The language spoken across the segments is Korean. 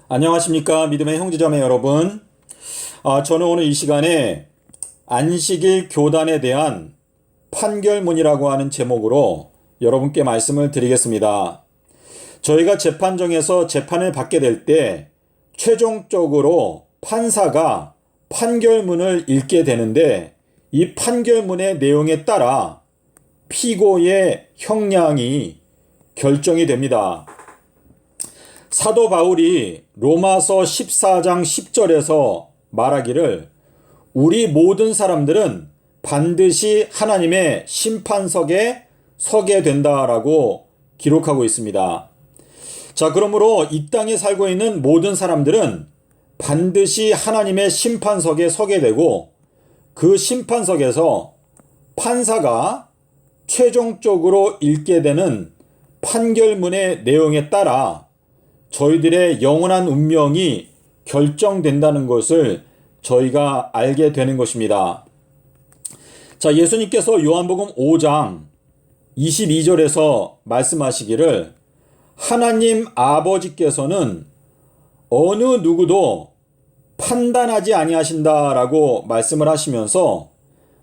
안녕하십니까 믿음의 형제자매 여러분. 저는 오늘 이 시간에 안식일 교단에 대한 판결문이라고 하는 제목으로 여러분께 말씀을 드리겠습니다. 저희가 재판정에서 재판을 받게 될 때 최종적으로 판사가 판결문을 읽게 되는데, 이 판결문의 내용에 따라 피고의 형량이 결정이 됩니다. 사도 바울이 로마서 14장 10절에서 말하기를 우리 모든 사람들은 반드시 하나님의 심판석에 서게 된다라고 기록하고 있습니다. 자, 그러므로 이 땅에 살고 있는 모든 사람들은 반드시 하나님의 심판석에 서게 되고, 그 심판석에서 판사가 최종적으로 읽게 되는 판결문의 내용에 따라 저희들의 영원한 운명이 결정된다는 것을 저희가 알게 되는 것입니다. 자, 예수님께서 요한복음 5장 22절에서 말씀하시기를 하나님 아버지께서는 어느 누구도 판단하지 아니하신다라고 말씀을 하시면서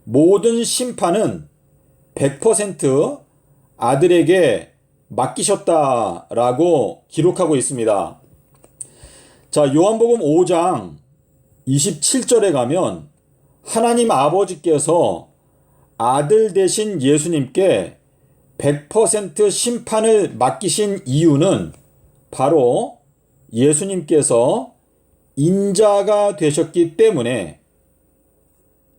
모든 심판은 100% 아들에게 맡기셨다라고 기록하고 있습니다. 자, 요한복음 5장 27절에 가면 하나님 아버지께서 아들 되신 예수님께 100% 심판을 맡기신 이유는 바로 예수님께서 인자가 되셨기 때문에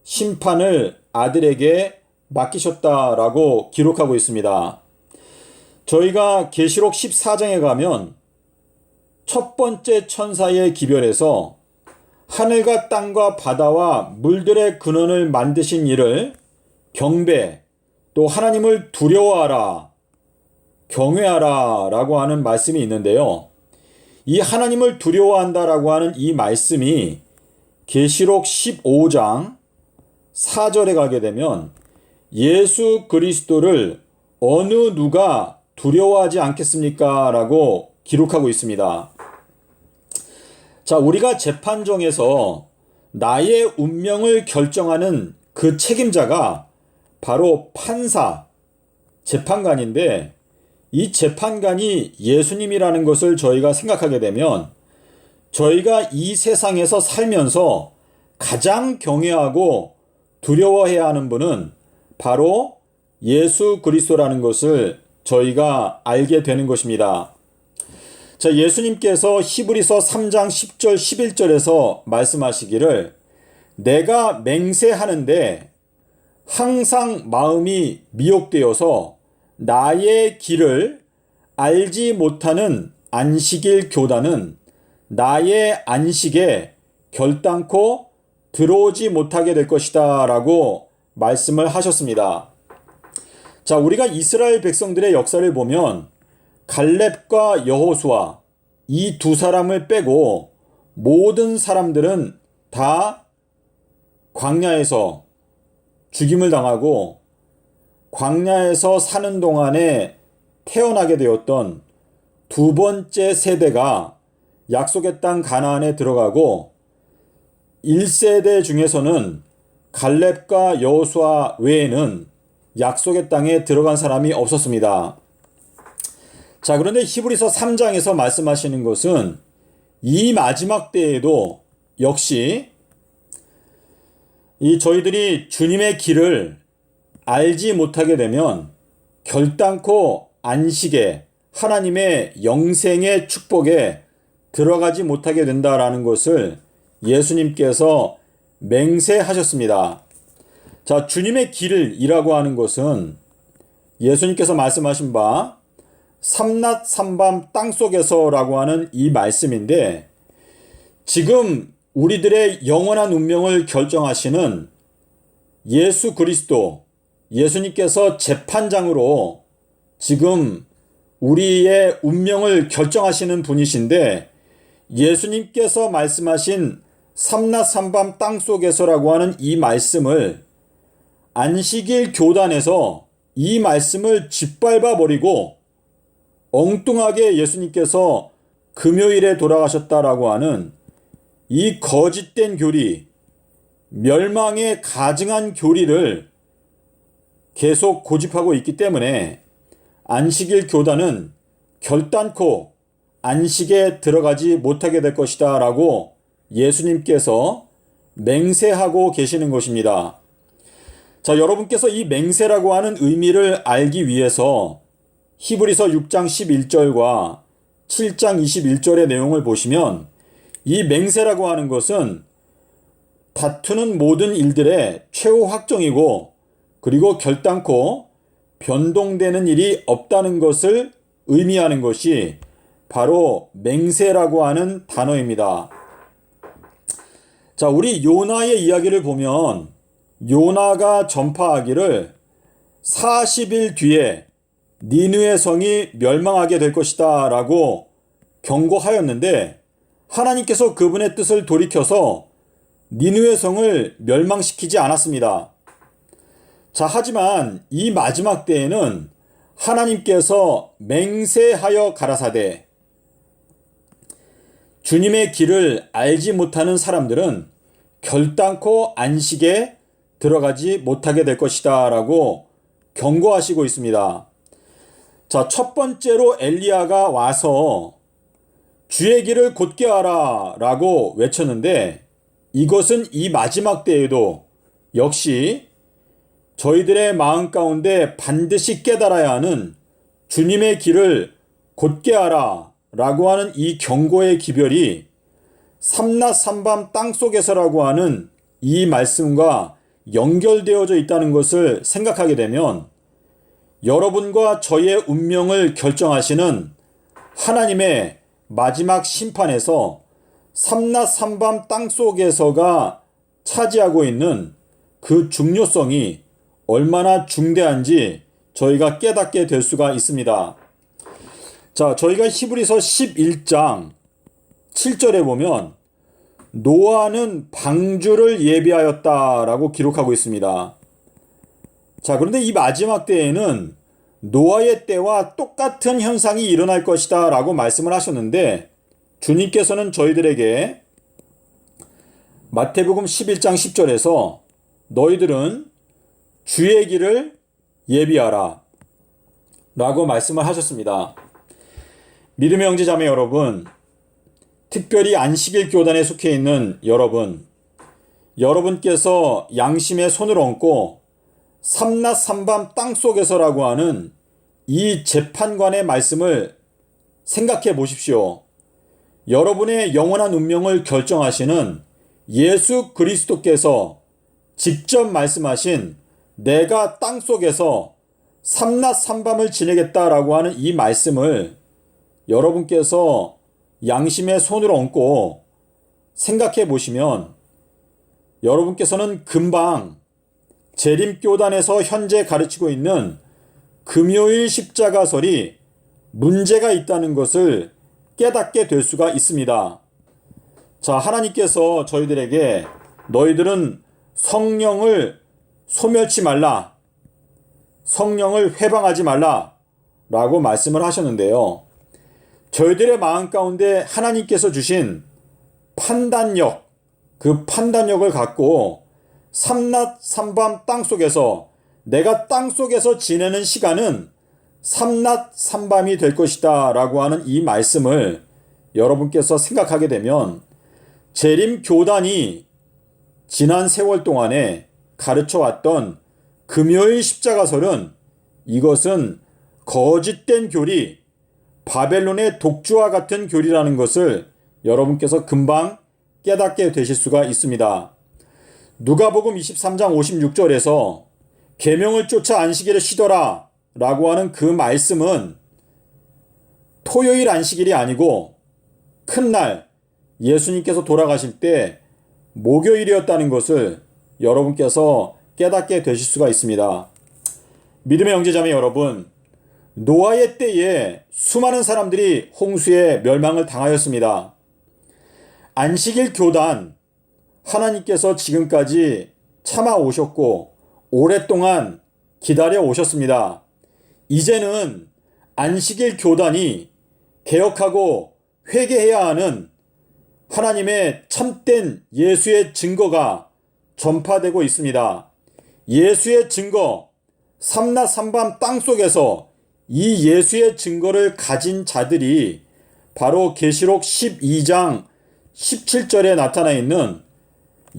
심판을 아들에게 맡기셨다라고 기록하고 있습니다. 저희가 계시록 14장에 가면 첫 번째 천사의 기별에서 하늘과 땅과 바다와 물들의 근원을 만드신 이를 경배, 또 하나님을 두려워하라, 경외하라 라고 하는 말씀이 있는데요. 이 하나님을 두려워한다라고 하는 이 말씀이 계시록 15장 4절에 가게 되면 예수 그리스도를 어느 누가 두려워하지 않겠습니까? 라고 기록하고 있습니다. 자, 우리가 재판정에서 나의 운명을 결정하는 그 책임자가 바로 판사, 재판관인데, 이 재판관이 예수님이라는 것을 저희가 생각하게 되면 저희가 이 세상에서 살면서 가장 경외하고 두려워해야 하는 분은 바로 예수 그리스도라는 것을 저희가 알게 되는 것입니다. 자, 예수님께서 히브리서 3장 10절 11절에서 말씀하시기를 내가 맹세하는데 항상 마음이 미혹되어서 나의 길을 알지 못하는 안식일 교단은 나의 안식에 결단코 들어오지 못하게 될 것이다 라고 말씀을 하셨습니다. 자, 우리가 이스라엘 백성들의 역사를 보면 갈렙과 여호수아 이 두 사람을 빼고 모든 사람들은 다 광야에서 죽임을 당하고 광야에서 사는 동안에 태어나게 되었던 두 번째 세대가 약속의 땅 가나안에 들어가고 1세대 중에서는 갈렙과 여호수아 외에는 약속의 땅에 들어간 사람이 없었습니다. 자, 그런데 히브리서 3장에서 말씀하시는 것은 이 마지막 때에도 역시 이 저희들이 주님의 길을 알지 못하게 되면 결단코 안식에, 하나님의 영생의 축복에 들어가지 못하게 된다라는 것을 예수님께서 맹세하셨습니다. 자, 주님의 길이라고 하는 것은 예수님께서 말씀하신 바 삼낮 삼밤 땅속에서라고 하는 이 말씀인데, 지금 우리들의 영원한 운명을 결정하시는 예수 그리스도, 예수님께서 재판장으로 지금 우리의 운명을 결정하시는 분이신데, 예수님께서 말씀하신 삼낮 삼밤 땅속에서라고 하는 이 말씀을 안식일 교단에서 이 말씀을 짓밟아 버리고 엉뚱하게 예수님께서 금요일에 돌아가셨다라고 하는 이 거짓된 교리, 멸망에 가증한 교리를 계속 고집하고 있기 때문에 안식일 교단은 결단코 안식에 들어가지 못하게 될 것이다 라고 예수님께서 맹세하고 계시는 것입니다. 자, 여러분께서 이 맹세라고 하는 의미를 알기 위해서 히브리서 6장 11절과 7장 21절의 내용을 보시면 이 맹세라고 하는 것은 다투는 모든 일들의 최후 확정이고 그리고 결단코 변동되는 일이 없다는 것을 의미하는 것이 바로 맹세라고 하는 단어입니다. 자, 우리 요나의 이야기를 보면 요나가 전파하기를 40일 뒤에 니느웨 성이 멸망하게 될 것이다 라고 경고하였는데 하나님께서 그분의 뜻을 돌이켜서 니느웨 성을 멸망시키지 않았습니다. 자, 하지만 이 마지막 때에는 하나님께서 맹세하여 가라사대 주님의 길을 알지 못하는 사람들은 결단코 안식에 들어가지 못하게 될 것이다 라고 경고하시고 있습니다. 자, 첫 번째로 엘리야가 와서 주의 길을 곧게 하라 라고 외쳤는데 이것은 이 마지막 때에도 역시 저희들의 마음 가운데 반드시 깨달아야 하는 주님의 길을 곧게 하라 라고 하는 이 경고의 기별이 삼낮 삼밤 땅속에서라고 하는 이 말씀과 연결되어져 있다는 것을 생각하게 되면 여러분과 저의 운명을 결정하시는 하나님의 마지막 심판에서 삼낮 삼밤 땅속에서가 차지하고 있는 그 중요성이 얼마나 중대한지 저희가 깨닫게 될 수가 있습니다. 자, 저희가 히브리서 11장 7절에 보면 노아는 방주를 예비하였다라고 기록하고 있습니다. 자, 그런데 이 마지막 때에는 노아의 때와 똑같은 현상이 일어날 것이다 라고 말씀을 하셨는데 주님께서는 저희들에게 마태복음 11장 10절에서 너희들은 주의 길을 예비하라 라고 말씀을 하셨습니다. 믿음의 형제 자매 여러분, 특별히 안식일 교단에 속해 있는 여러분께서 양심의 손을 얹고 삼낮 삼밤 땅속에서라고 하는 이 재판관의 말씀을 생각해 보십시오. 여러분의 영원한 운명을 결정하시는 예수 그리스도께서 직접 말씀하신 내가 땅속에서 삼낮 삼밤을 지내겠다라고 하는 이 말씀을 여러분께서 양심의 손을 얹고 생각해 보시면 여러분께서는 금방 재림교단에서 현재 가르치고 있는 금요일 십자가설이 문제가 있다는 것을 깨닫게 될 수가 있습니다. 자, 하나님께서 저희들에게 너희들은 성령을 소멸치 말라, 성령을 회방하지 말라 라고 말씀을 하셨는데요. 저희들의 마음 가운데 하나님께서 주신 판단력, 그 판단력을 갖고 삼낮 삼밤 땅속에서 내가 땅속에서 지내는 시간은 삼낮 삼밤이 될 것이다 라고 하는 이 말씀을 여러분께서 생각하게 되면 재림 교단이 지난 세월 동안에 가르쳐왔던 금요일 십자가설은 이것은 거짓된 교리, 바벨론의 독주와 같은 교리라는 것을 여러분께서 금방 깨닫게 되실 수가 있습니다. 누가복음 23장 56절에서 계명을 쫓아 안식일을 쉬더라 라고 하는 그 말씀은 토요일 안식일이 아니고 큰 날 예수님께서 돌아가실 때 목요일이었다는 것을 여러분께서 깨닫게 되실 수가 있습니다. 믿음의 형제자매 여러분, 노아의 때에 수많은 사람들이 홍수에 멸망을 당하였습니다. 안식일 교단, 하나님께서 지금까지 참아 오셨고 오랫동안 기다려 오셨습니다. 이제는 안식일 교단이 개혁하고 회개해야 하는 하나님의 참된 예수의 증거가 전파되고 있습니다. 예수의 증거, 삼낮 삼밤 땅속에서 이 예수의 증거를 가진 자들이 바로 계시록 12장 17절에 나타나 있는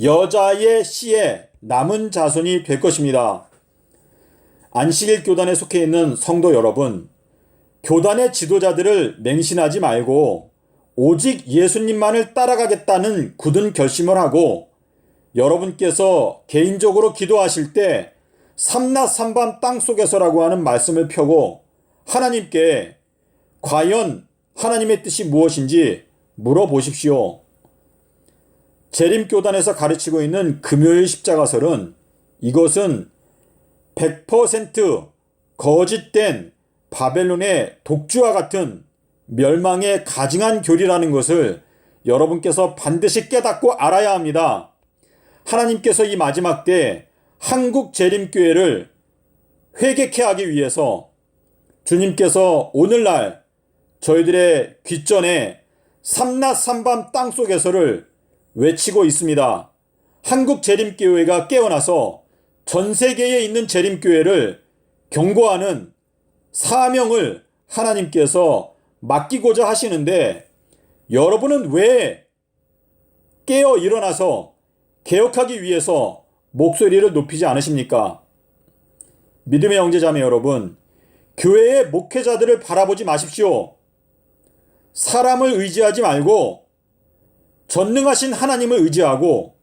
여자의 씨의 남은 자손이 될 것입니다. 안식일 교단에 속해 있는 성도 여러분, 교단의 지도자들을 맹신하지 말고 오직 예수님만을 따라가겠다는 굳은 결심을 하고 여러분께서 개인적으로 기도하실 때 삼낮 삼밤 땅속에서라고 하는 말씀을 펴고 하나님께 과연 하나님의 뜻이 무엇인지 물어보십시오. 재림교단에서 가르치고 있는 금요일 십자가설은 이것은 100% 거짓된 바벨론의 독주와 같은 멸망의 가증한 교리라는 것을 여러분께서 반드시 깨닫고 알아야 합니다. 하나님께서 이 마지막 때 한국 재림교회를 회개케 하기 위해서 주님께서 오늘날 저희들의 귓전에 삼낮 삼밤 땅속에서를 외치고 있습니다. 한국 재림교회가 깨어나서 전 세계에 있는 재림교회를 경고하는 사명을 하나님께서 맡기고자 하시는데 여러분은 왜 깨어 일어나서 개혁하기 위해서 목소리를 높이지 않으십니까? 믿음의 형제자매 여러분, 교회의 목회자들을 바라보지 마십시오. 사람을 의지하지 말고 전능하신 하나님을 의지하고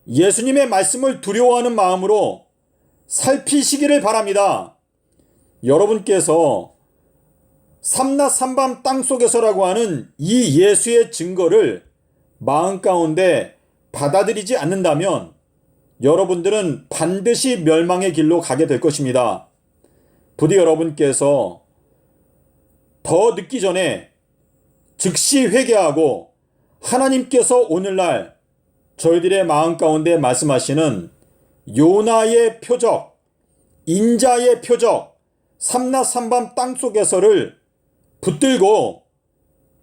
예수님의 말씀을 두려워하는 마음으로 살피시기를 바랍니다. 여러분께서 삼낮 삼밤 땅속에서라고 하는 이 예수의 증거를 마음 가운데 받아들이지 않는다면 여러분들은 반드시 멸망의 길로 가게 될 것입니다. 부디 여러분께서 더 늦기 전에 즉시 회개하고 하나님께서 오늘날 저희들의 마음 가운데 말씀하시는 요나의 표적, 인자의 표적, 삼낮 삼밤 땅속에서를 붙들고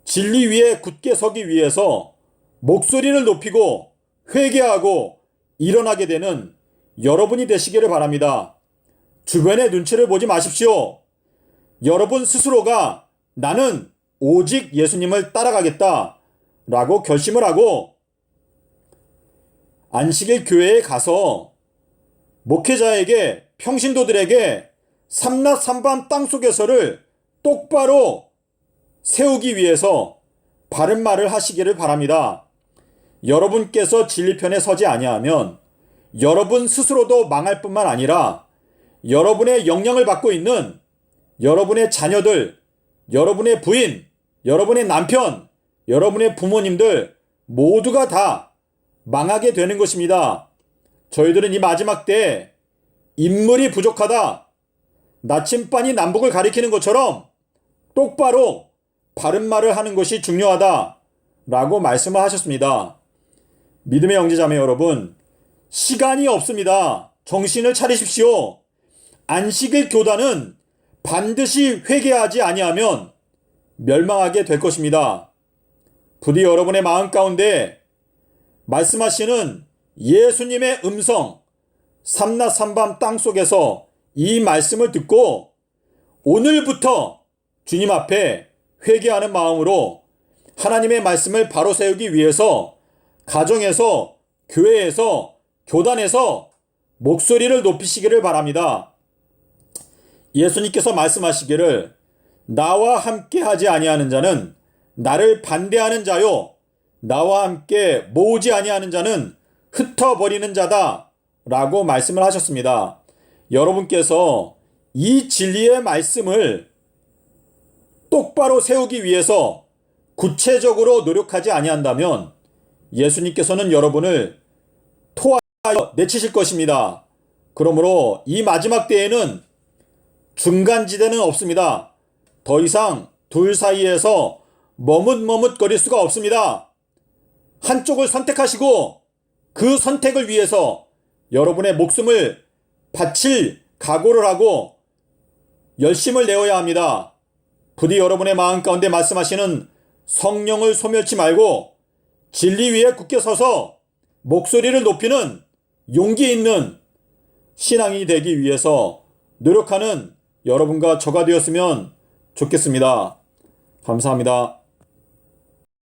진리 위에 굳게 서기 위해서 목소리를 높이고 회개하고 일어나게 되는 여러분이 되시기를 바랍니다. 주변의 눈치를 보지 마십시오. 여러분 스스로가 나는 오직 예수님을 따라가겠다 라고 결심을 하고 안식일 교회에 가서 목회자에게 평신도들에게 삼낮 삼밤 땅속에서를 똑바로 세우기 위해서 바른 말을 하시기를 바랍니다. 여러분께서 진리편에 서지 아니하면 여러분 스스로도 망할 뿐만 아니라 여러분의 영향을 받고 있는 여러분의 자녀들, 여러분의 부인, 여러분의 남편, 여러분의 부모님들 모두가 다 망하게 되는 것입니다. 저희들은 이 마지막 때에 인물이 부족하다, 나침반이 남북을 가리키는 것처럼 똑바로 바른 말을 하는 것이 중요하다 라고 말씀을 하셨습니다. 믿음의 형제자매 여러분, 시간이 없습니다. 정신을 차리십시오. 안식일 교단은 반드시 회개하지 아니하면 멸망하게 될 것입니다. 부디 여러분의 마음 가운데 말씀하시는 예수님의 음성, 삼낮 삼밤 땅속에서 이 말씀을 듣고 오늘부터 주님 앞에 회개하는 마음으로 하나님의 말씀을 바로 세우기 위해서 가정에서, 교회에서, 교단에서 목소리를 높이시기를 바랍니다. 예수님께서 말씀하시기를 나와 함께 하지 아니하는 자는 나를 반대하는 자요, 나와 함께 모으지 아니하는 자는 흩어버리는 자다 라고 말씀을 하셨습니다. 여러분께서 이 진리의 말씀을 똑바로 세우기 위해서 구체적으로 노력하지 아니한다면 예수님께서는 여러분을 토하여 내치실 것입니다. 그러므로 이 마지막 때에는 중간지대는 없습니다. 더 이상 둘 사이에서 머뭇머뭇거릴 수가 없습니다. 한쪽을 선택하시고 그 선택을 위해서 여러분의 목숨을 바칠 각오를 하고 열심을 내어야 합니다. 부디 여러분의 마음 가운데 말씀하시는 성령을 소멸치 말고 진리 위에 굳게 서서 목소리를 높이는 용기 있는 신앙이 되기 위해서 노력하는 여러분과 저가 되었으면 좋겠습니다. 감사합니다.